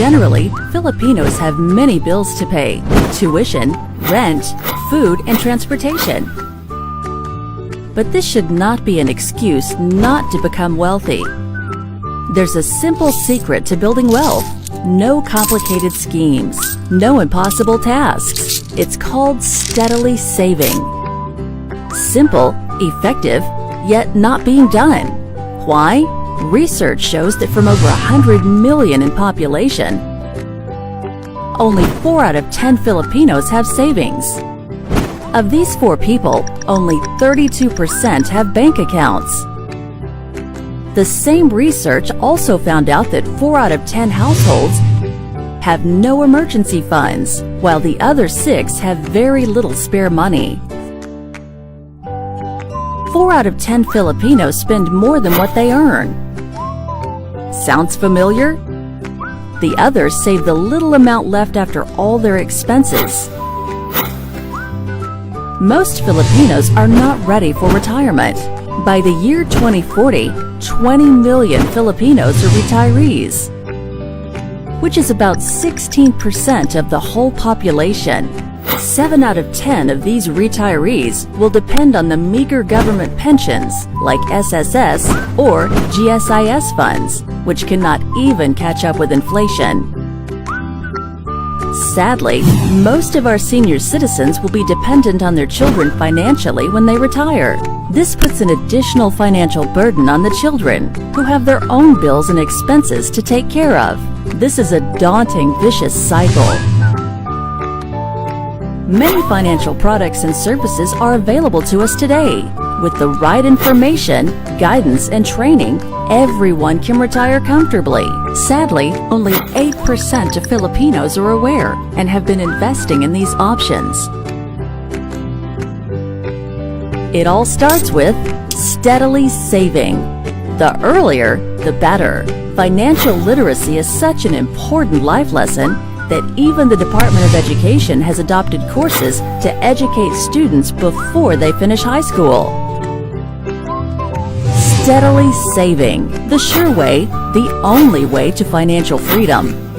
Generally, Filipinos have many bills to pay: tuition, rent, food, and transportation. But this should not be an excuse not to become wealthy. There's a simple secret to building wealth. No complicated schemes, no impossible tasks. It's called steadily saving. Simple, effective, yet not being done. Why? Research shows that from over 100 million in population, only 4 out of 10 Filipinos have savings. Of these 4 people, only 32% have bank accounts. The same research also found out that 4 out of 10 households have no emergency funds, while the other 6 have very little spare money. 4 out of 10 Filipinos spend more than what they earn. Sounds familiar? The others save the little amount left after all their expenses. Most Filipinos are not ready for retirement. By the year 2040, 20 million Filipinos are retirees, which is about 16% of the whole population. 7 out of 10 of these retirees will depend on the meager government pensions like SSS or GSIS funds, which cannot even catch up with inflation. Sadly, most of our senior citizens will be dependent on their children financially when they retire. This puts an additional financial burden on the children, who have their own bills and expenses to take care of. This is a daunting, vicious cycle. Many financial products and services are available to us today. With the right information, guidance, and training, everyone can retire comfortably. Sadly, only 8% of Filipinos are aware and have been investing in these options. It all starts with steadily saving. The earlier, the better. Financial literacy is such an important life lesson that even the Department of Education has adopted courses to educate students before they finish high school. Steadily saving, the sure way, the only way to financial freedom.